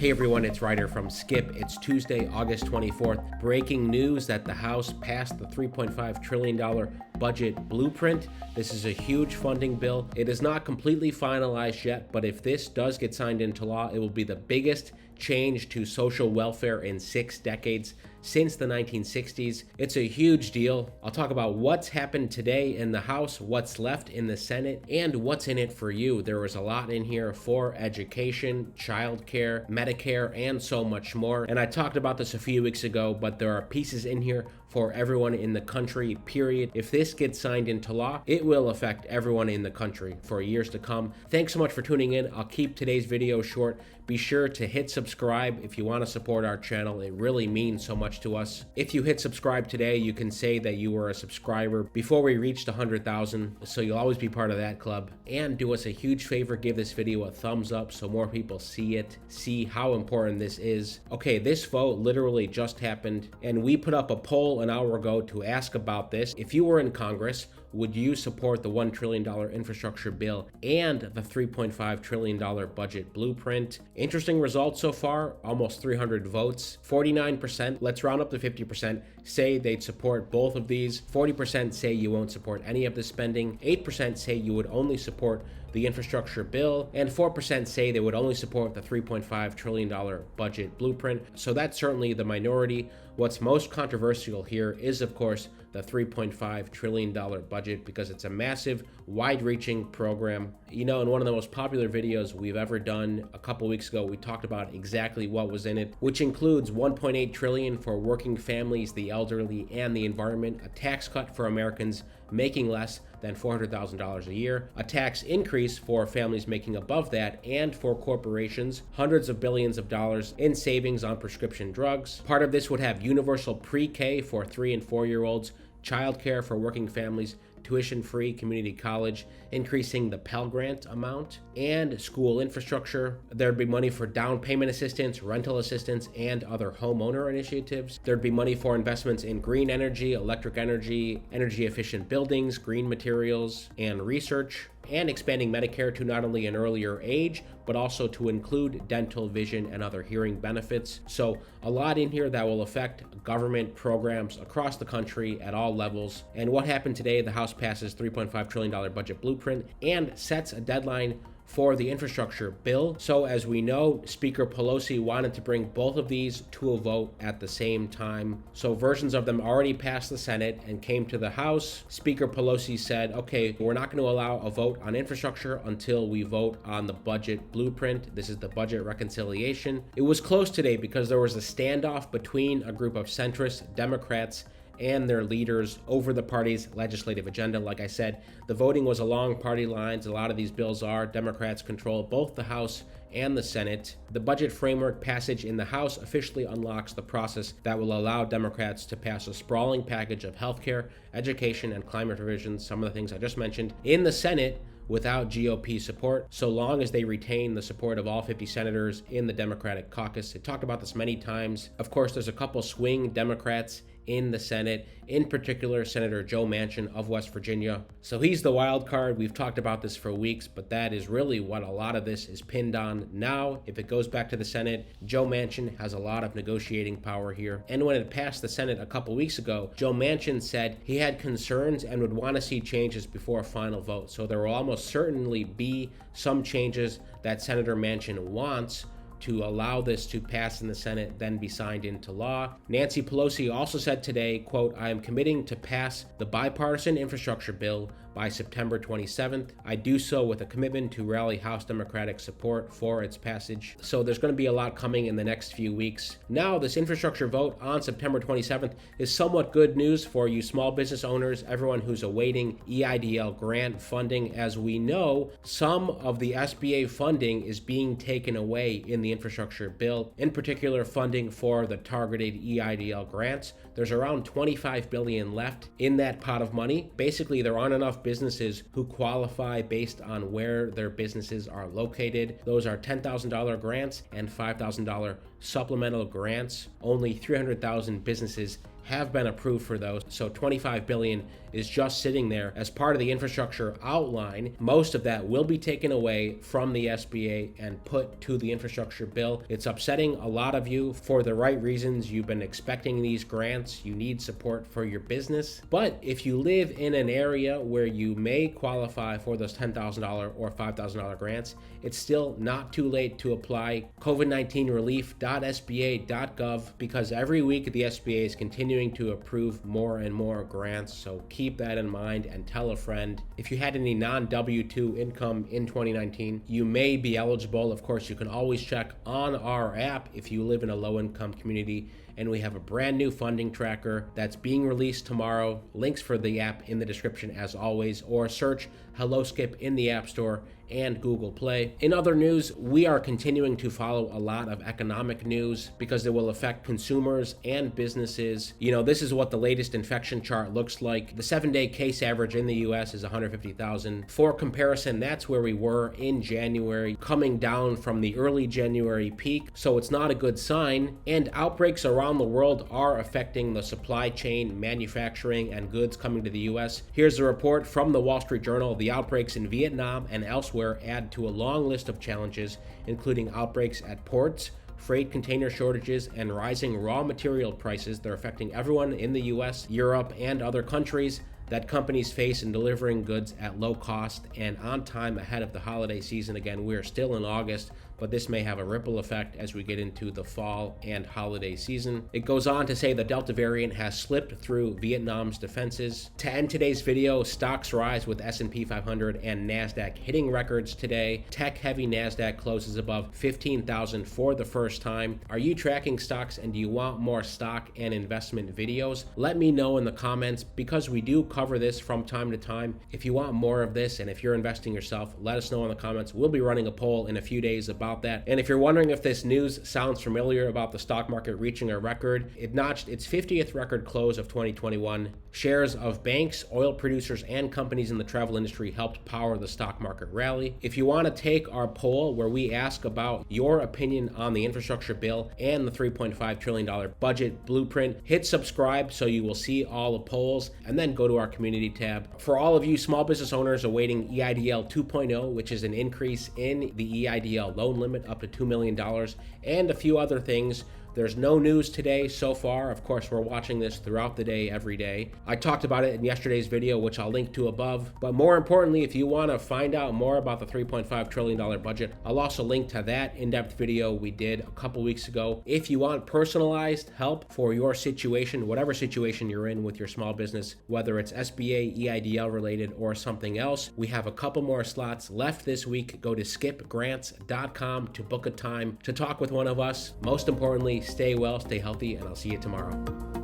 Hey everyone, it's Ryder from Skip. It's Tuesday, August 24th. Breaking news that the House passed the $3.5 trillion budget blueprint. This is a huge funding bill. It is not completely finalized yet, but if this does get signed into law, it will be the biggest change to social welfare in 6 decades since the 1960s. It's a huge deal. I'll talk about what's happened today in the House, what's left in the Senate, and what's in it for you. There was a lot in here for education, childcare, Medicare, and so much more. And I talked about this a few weeks ago, but there are pieces in here for everyone in the country, period. If this gets signed into law, it will affect everyone in the country for years to come. Thanks so much for tuning in. I'll keep today's video short. Be sure to hit subscribe if you want to support our channel. It really means so much to us. If you hit subscribe today, you can say that you were a subscriber before we reached 100,000, so you'll always be part of that club. And do us a huge favor, give this video a thumbs up so more people see it, see how important this is. Okay, this vote literally just happened, and we put up a poll an hour ago to ask about this. If you were in Congress, would you support the $1 trillion infrastructure bill and the $3.5 trillion budget blueprint? Interesting results so far, almost 300 votes. 49%, let's round up to 50%, say they'd support both of these. 40% say you won't support any of the spending. 8% say you would only support the infrastructure bill, and 4% say they would only support the $3.5 trillion budget blueprint. So that's certainly the minority. What's most controversial here is, of course, the $3.5 trillion budget, because it's a massive, wide-reaching program. You know, in one of the most popular videos we've ever done a couple weeks ago, we talked about exactly what was in it, which includes $1.8 trillion for working families, the elderly, and the environment, a tax cut for Americans making less than $400,000 a year, a tax increase for families making above that, and for corporations, hundreds of billions of dollars in savings on prescription drugs. Part of this would have universal pre-K for 3 and 4-year-olds, childcare for working families, tuition-free community college, increasing the Pell Grant amount, and school infrastructure. There'd be money for down payment assistance, rental assistance, and other homeowner initiatives. There'd be money for investments in green energy, electric energy, energy-efficient buildings, green materials, and research, and expanding Medicare to not only an earlier age, but also to include dental, vision, and other hearing benefits. So a lot in here that will affect government programs across the country at all levels. And what happened today, the House passes $3.5 trillion budget blueprint and sets a deadline for the infrastructure bill. So as we know, Speaker Pelosi wanted to bring both of these to a vote at the same time. So versions of them already passed the Senate and came to the House. Speaker Pelosi said, okay, we're not going to allow a vote on infrastructure until we vote on the budget blueprint. This is the budget reconciliation. It was close today because there was a standoff between a group of centrist Democrats and their leaders over the party's legislative agenda. Like I said, the voting was along party lines. A lot of these bills are. Democrats control both the House and the Senate. The budget framework passage in the House officially unlocks the process that will allow Democrats to pass a sprawling package of healthcare, education, and climate provisions, some of the things I just mentioned, in the Senate without GOP support, so long as they retain the support of all 50 senators in the Democratic caucus. I talked about this many times. Of course, there's a couple swing Democrats in the Senate, in particular Senator Joe Manchin of West Virginia. So he's the wild card. We've talked about this for weeks, but that is really what a lot of this is pinned on now. If it goes back to the Senate, Joe Manchin has a lot of negotiating power here. And when it passed the Senate a couple weeks ago, Joe Manchin said he had concerns and would want to see changes before a final vote. So there will almost certainly be some changes that Senator Manchin wants to allow this to pass in the Senate, then be signed into law. Nancy Pelosi also said today, quote, I am committing to pass the bipartisan infrastructure bill by September 27th. I do so with a commitment to rally House Democratic support for its passage. So there's going to be a lot coming in the next few weeks. Now, this infrastructure vote on September 27th is somewhat good news for you small business owners, everyone who's awaiting EIDL grant funding. As we know, some of the SBA funding is being taken away in the infrastructure bill, in particular funding for the targeted EIDL grants. There's around $25 billion left in that pot of money. Basically, there aren't enough businesses who qualify based on where their businesses are located. Those are $10,000 grants and $5,000 supplemental grants. Only 300,000 businesses have been approved for those. So $25 billion is just sitting there as part of the infrastructure outline. Most of that will be taken away from the SBA and put to the infrastructure bill. It's upsetting a lot of you for the right reasons. You've been expecting these grants. You need support for your business. But if you live in an area where you may qualify for those $10,000 or $5,000 grants, it's still not too late to apply. COVID19relief.sba.gov, because every week the SBA is continuing to approve more and more grants. So keep that in mind and tell a friend. If you had any non-W2 income in 2019, you may be eligible. Of course, you can always check on our app if you live in a low-income community. And we have a brand new funding tracker that's being released tomorrow. Links for the app in the description as always, or search HelloSkip in the App Store and Google Play. In other news, we are continuing to follow a lot of economic news because it will affect consumers and businesses. You know, this is what the latest infection chart looks like. The 7-day case average in the US is 150,000. For comparison, that's where we were in January, coming down from the early January peak. So it's not a good sign. And outbreaks around the world are affecting the supply chain, manufacturing, and goods coming to the US. Here's a report from the Wall Street Journal. The outbreaks in Vietnam and elsewhere add to a long list of challenges, including outbreaks at ports, freight container shortages, and rising raw material prices. They're affecting everyone in the US, Europe, and other countries that companies face in delivering goods at low cost and on time ahead of the holiday season. Again, we're still in August, but this may have a ripple effect as we get into the fall and holiday season. It goes on to say the Delta variant has slipped through Vietnam's defenses. To end today's video, stocks rise with S&P 500 and NASDAQ hitting records today. Tech-heavy NASDAQ closes above 15,000 for the first time. Are you tracking stocks, and do you want more stock and investment videos? Let me know in the comments, because we do cover this from time to time. If you want more of this, and if you're investing yourself, let us know in the comments. We'll be running a poll in a few days about that. And if you're wondering if this news sounds familiar about the stock market reaching a record, it notched its 50th record close of 2021. Shares of banks, oil producers, and companies in the travel industry helped power the stock market rally. If you want to take our poll where we ask about your opinion on the infrastructure bill and the $3.5 trillion budget blueprint, hit subscribe so you will see all the polls, and then go to our community tab. For all of you small business owners awaiting EIDL 2.0, which is an increase in the EIDL loan limit up to $2 million, and a few other things, there's no news today so far. Of course, we're watching this throughout the day, every day. I talked about it in yesterday's video, which I'll link to above. But more importantly, if you want to find out more about the $3.5 trillion budget, I'll also link to that in-depth video we did a couple weeks ago. If you want personalized help for your situation, whatever situation you're in with your small business, whether it's SBA, EIDL related, or something else, we have a couple more slots left this week. Go to skipgrants.com to book a time to talk with one of us. Most importantly, stay well, stay healthy, and I'll see you tomorrow.